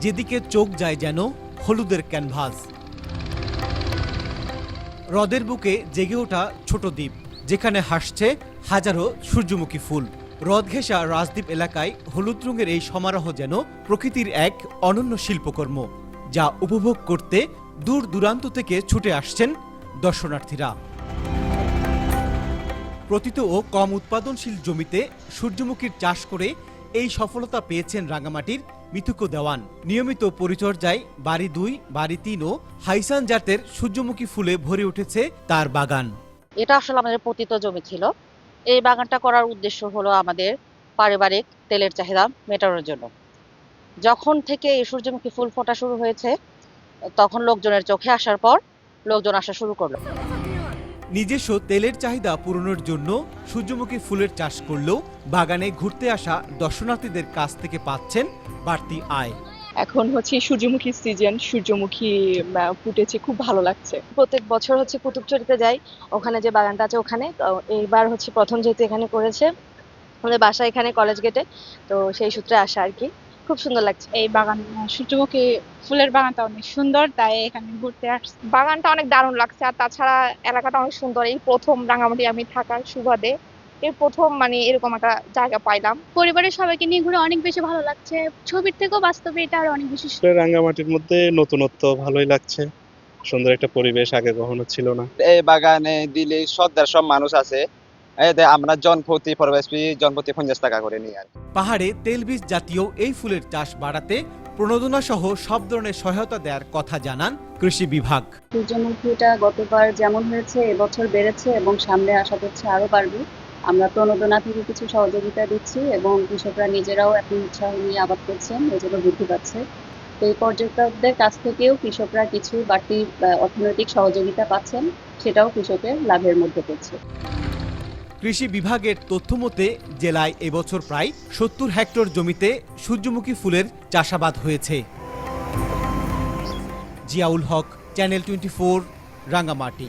যেদিকে চোখ যায় যেন হলুদের ক্যানভাস। হ্রদের বুকে জেগে ওঠা ছোট দ্বীপ, যেখানে হাসছে হাজারো সূর্যমুখী ফুল। হ্রদ ঘেঁষা রাজদ্বীপ এলাকায় হলুদ রঙের এই সমারোহ যেন প্রকৃতির এক অনন্য শিল্পকর্ম, যা উপভোগ করতে দূর দূরান্ত থেকে ছুটে আসছেন দর্শনার্থীরা। প্রতীত ও কম উৎপাদনশীল জমিতে সূর্যমুখীর চাষ করে এই সফলতা পেয়েছেন রাঙ্গামাটির মিথুকো দেওয়ান। নিয়মিত পরিচর্যায় বাড়ি 2, বাড়ি 3 ও হাইসান জাতের সূর্যমুখী ফুলে ভরে উঠেছে তার বাগান। এটা আসলে আমাদের পতিত জমি ছিল। এই বাগানটা করার উদ্দেশ্য হলো আমাদের পারিবারিক তেলের চাহিদা মেটানোর জন্য। যখন থেকে এই সূর্যমুখী ফুল ফোটা শুরু হয়েছে, তখন লোকজনের চোখে আসার পর লোকজন আসা শুরু করলো। নিজস্ব তেলের চাহিদা পূরণের জন্য সূর্যমুখী ফুলের চাষ করলেও বাগানে ঘুরতে আসা দর্শনার্থীদের কাছ থেকে পাচ্ছেন বাড়তি আয়। এখন হচ্ছে সূর্যমুখী সিজন, সূর্যমুখী ফুটেছে, খুব ভালো লাগছে। প্রত্যেক বছর হচ্ছে কুতুবচড়িতে যাই, ওখানে যে বাগানটা আছে ওখানে। তো এইবার হচ্ছে প্রথম যেহেতু এখানে করেছে, আমাদের বাসা এখানে কলেজ গেটে, তো সেই সূত্রে আসা আর কি। খুব সুন্দর লাগছে। এই বাগান, সূর্যমুখী ফুলের বাগানটা অনেক সুন্দর, তাই এখানে ঘুরতে আসছি। বাগানটা অনেক দারুণ লাগছে, আর তাছাড়া এলাকাটা অনেক সুন্দর। এই প্রথম রাঙ্গামাটি আমি থাকার সুবাদে এই প্রথম এরকম একটা জায়গা পাইলাম। পরিবারের সবাইকে নিয়ে ঘুরে অনেক বেশি ভালো লাগছে। ছবির থেকেও বাস্তবে এটা আরো অনেক বেশি। রাঙ্গামাটির মধ্যে নতুনত্ব ভালোই লাগছে, সুন্দর একটা পরিবেশ, আগে কখনো ছিল না। এই বাগানে দিলে শ্রদ্ধার সব মানুষ আছে, আমরা জনপ্রতি প্রবেশ ফি জনপ্রতি 50 টাকা করে নিই। আর পাহাড়ে তেলবীজ জাতীয় এই ফুলের চাষ বাড়াতে প্রণোদনা সহ সব ধরনের সহায়তা দেওয়ার কথা জানান কৃষি বিভাগ। সূর্যমুখীটা গতবার যেমন হয়েছে এবছর বেড়েছে এবং সামনে আশা করছি আরো বাড়বে। আমরা প্রণোদনা থেকে কিছু সহযোগিতা দিচ্ছি এবং কৃষকরা নিজেরাও এখন উৎসাহ নিয়ে আবাদ করছেন, এজন্য বৃদ্ধি পাচ্ছে। তো এই পর্যটকদের কাছ থেকেও কৃষকরা কিছু বাড়তি অর্থনৈতিক সহযোগিতা পাচ্ছেন, সেটাও কৃষকের লাভের মধ্যে পড়ছে। কৃষি বিভাগের তথ্যমতে জেলায় এবছর প্রায় 70 হেক্টর জমিতে সূর্যমুখী ফুলের চাষাবাদ হয়েছে। জিয়াউল হক, চ্যানেল 24, রাঙ্গামাটি।